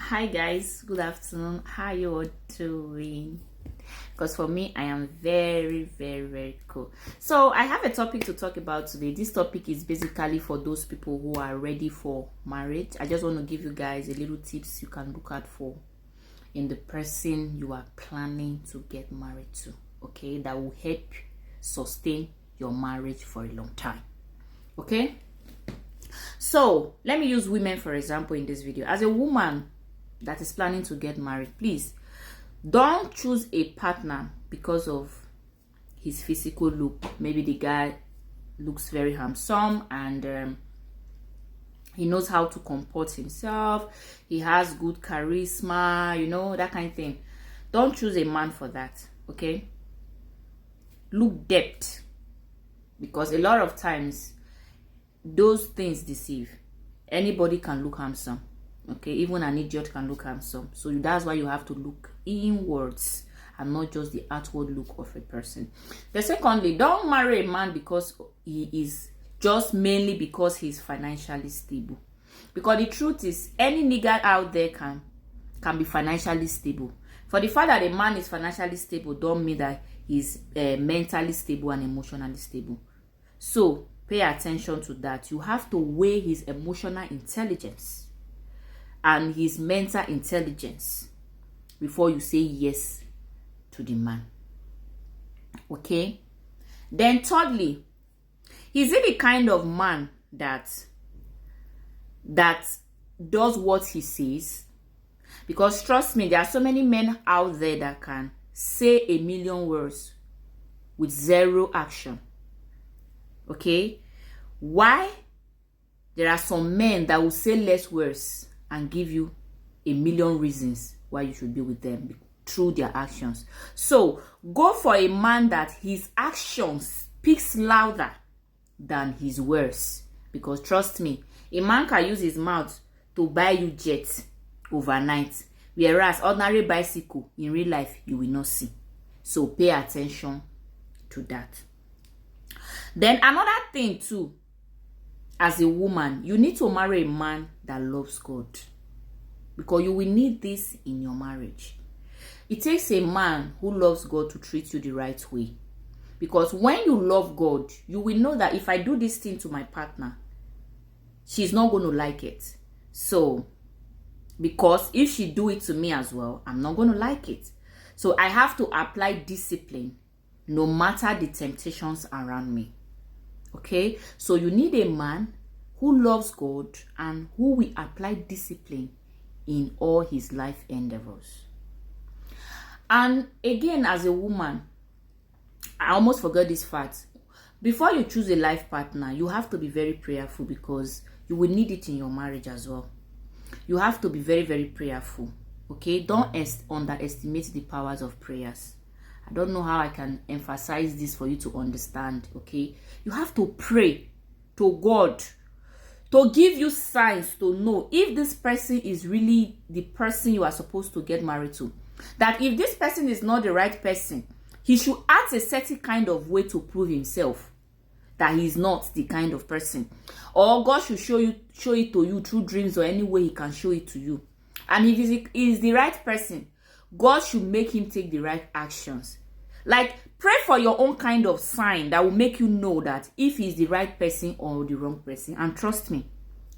Hi guys, good afternoon. How you all doing? Because for me, I am very cool. So I have a topic to talk about today. This topic is basically for those people who are ready for marriage. I just want to give you guys a little tips you can look out for in the person you are planning to get married to. Okay, that will help sustain your marriage for a long time. Okay, so let me use women for example in this video. As a woman that is planning to get married, please don't choose a partner because of his physical look. Maybe the guy looks very handsome and he knows how to comport himself, he has good charisma, you know, that kind of thing. Don't choose a man for that. Okay, look depth, because a lot of times those things deceive. Anybody can look handsome. Okay, even an idiot can look handsome. So that's why you have to look inwards and not just the outward look of a person. The secondly, don't marry a man because he is just mainly because he's financially stable. Because the truth is, any nigga out there can be financially stable. For the fact that a man is financially stable don't mean that he's mentally stable and emotionally stable. So pay attention to that. You have to weigh his emotional intelligence and his mental intelligence before you say yes to the man. Okay? Then thirdly, is he the kind of man that does what he says? Because trust me, there are so many men out there that can say a million words with zero action. Okay? Why? There are some men that will say less words and give you a million reasons why you should be with them through their actions. So go for a man that his actions speaks louder than his words. Because trust me, a man can use his mouth to buy you jet overnight, whereas ordinary bicycle in real life you will not see. So pay attention to that. Then another thing too, as a woman, you need to marry a man that loves God, because you will need this in your marriage. It takes a man who loves God to treat you the right way, because when you love God, you will know that if I do this thing to my partner, she's not going to like it. So because if she do it to me as well, I'm not going to like it. So I have to apply discipline no matter the temptations around me. Okay, so you need a man who loves God and who will apply discipline in all his life endeavors. And again, as a woman, I almost forgot this fact. Before you choose a life partner, you have to be very prayerful, because you will need it in your marriage as well. You have to be very prayerful. Okay, don't underestimate the powers of prayers. I don't know how I can emphasize this for you to understand. Okay, you have to pray to God to give you signs to know if this person is really the person you are supposed to get married to. That if this person is not the right person, he should act a certain kind of way to prove himself that he is not the kind of person. Or God should show it to you through dreams or any way he can show it to you. And if he is the right person, God should make him take the right actions. Like, pray for your own kind of sign that will make you know that if he's the right person or the wrong person. And trust me,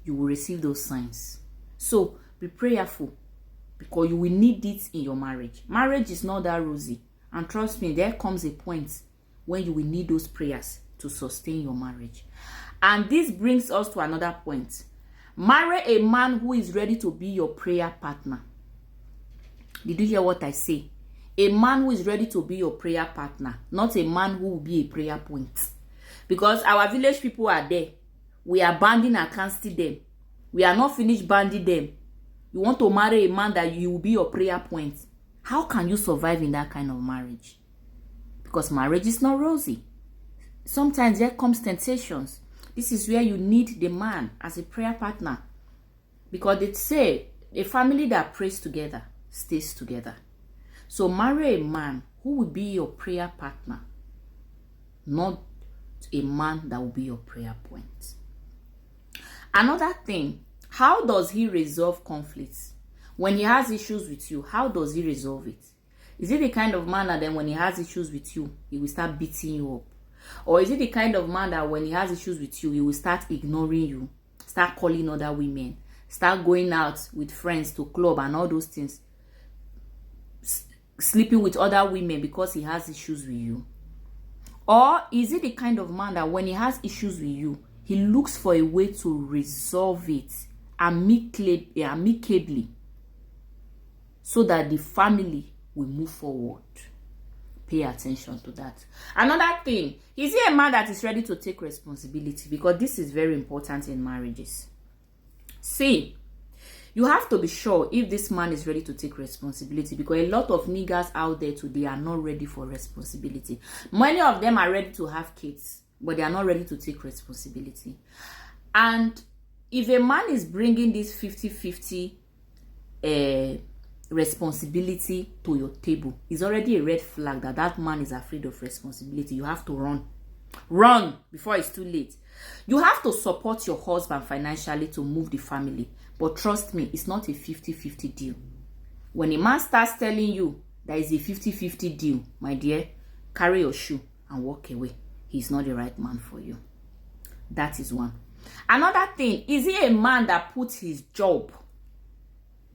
you will receive those signs. So be prayerful, because you will need it in your marriage. Marriage is not that rosy. And trust me, there comes a point when you will need those prayers to sustain your marriage. And this brings us to another point. Marry a man who is ready to be your prayer partner. Did you hear what I say? A man who is ready to be your prayer partner, not a man who will be a prayer point. Because our village people are there. We are banding against them. We are not finished banding them. You want to marry a man that you will be your prayer point. How can you survive in that kind of marriage? Because marriage is not rosy. Sometimes there comes temptations. This is where you need the man as a prayer partner. Because they say a family that prays together stays together. So marry a man who will be your prayer partner, not a man that will be your prayer point. Another thing, how does he resolve conflicts? When he has issues with you, how does he resolve it? Is he the kind of man that then when he has issues with you, he will start beating you up? Or is he the kind of man that when he has issues with you, he will start ignoring you, start calling other women, start going out with friends to club and all those things, sleeping with other women because he has issues with you? Or is he the kind of man that when he has issues with you, he looks for a way to resolve it amicably so that the family will move forward? Pay attention to that. Another thing, is he a man that is ready to take responsibility? Because this is very important in marriages. See, you have to be sure if this man is ready to take responsibility, because a lot of niggas out there today are not ready for responsibility. Many of them are ready to have kids, but they are not ready to take responsibility. And if a man is bringing this 50-50 responsibility to your table, it's already a red flag that that man is afraid of responsibility. You have to run before it's too late. You have to support your husband financially to move the family, but trust me, it's not a 50-50 deal. When a man starts telling you that is a 50-50 deal, my dear, carry your shoe and walk away. He's not the right man for you. That is one. Another thing, is he a man that puts his job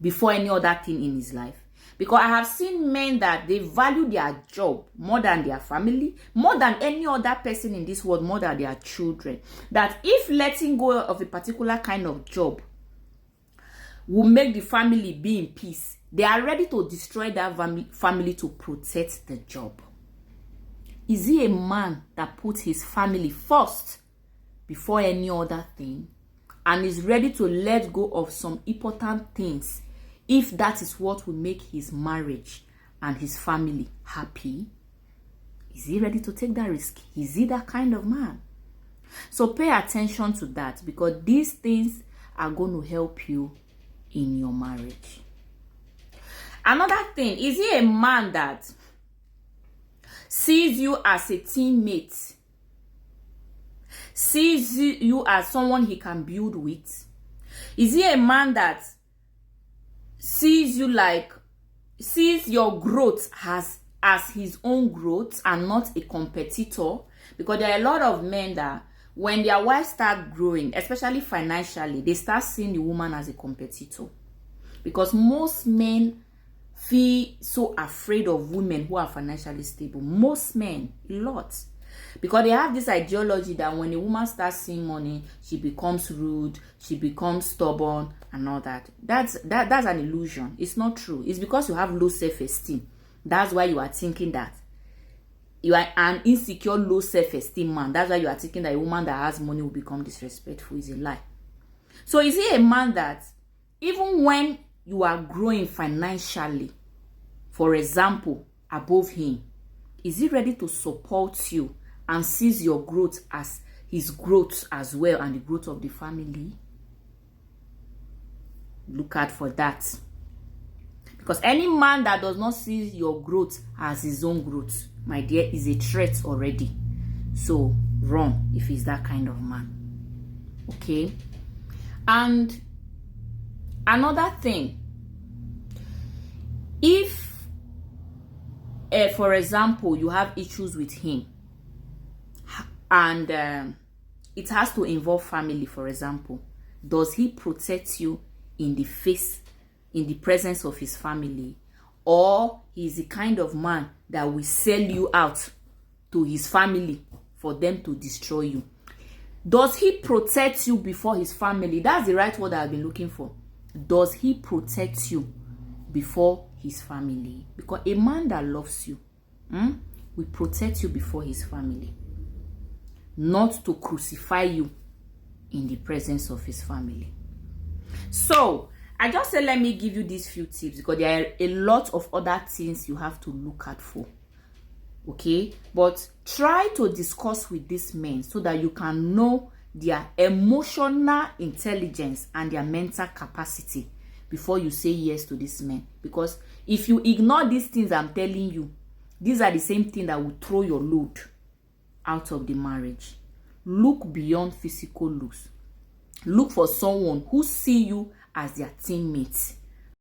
before any other thing in his life? Because I have seen men that they value their job more than their family, more than any other person in this world, more than their children. That if letting go of a particular kind of job will make the family be in peace, they are ready to destroy that family to protect the job. Is he a man that puts his family first before any other thing and is ready to let go of some important things if that is what will make his marriage and his family happy? Is he ready to take that risk? Is he that kind of man? So pay attention to that, because these things are going to help you in your marriage. Another thing, is he a man that sees you as a teammate, sees you as someone he can build with? Is he a man that sees you like, sees your growth as his own growth and not a competitor? Because there are a lot of men that when their wives start growing, especially financially, they start seeing the woman as a competitor. Because most men feel so afraid of women who are financially stable. Most men, a lot. Because they have this ideology that when a woman starts seeing money, she becomes rude, she becomes stubborn and all that. That's an illusion. It's not true. It's because you have low self-esteem. That's why you are thinking that. You are an insecure, low self-esteem man. That's why you are thinking that a woman that has money will become disrespectful. Is a lie. So is he a man that even when you are growing financially, for example, above him, is he ready to support you and sees your growth as his growth as well and the growth of the family? Look out for that. Because any man that does not see your growth as his own growth, my dear, is a threat already. So run if he's that kind of man. Okay? And another thing, if for example you have issues with him and it has to involve family, for example, does he protect you in the presence of his family? Or he's the kind of man that will sell you out to his family for them to destroy you? Does he protect you before his family? That's the right word I've been looking for. Does he protect you before his family? Because a man that loves you will protect you before his family, not to crucify you in the presence of his family. So I just said let me give you these few tips, because there are a lot of other things you have to look out for. Okay, but try to discuss with these men so that you can know their emotional intelligence and their mental capacity before you say yes to this man. Because if you ignore these things I'm telling you, these are the same thing that will throw your load out of the marriage. Look beyond physical looks. Look for someone who see you as their teammate.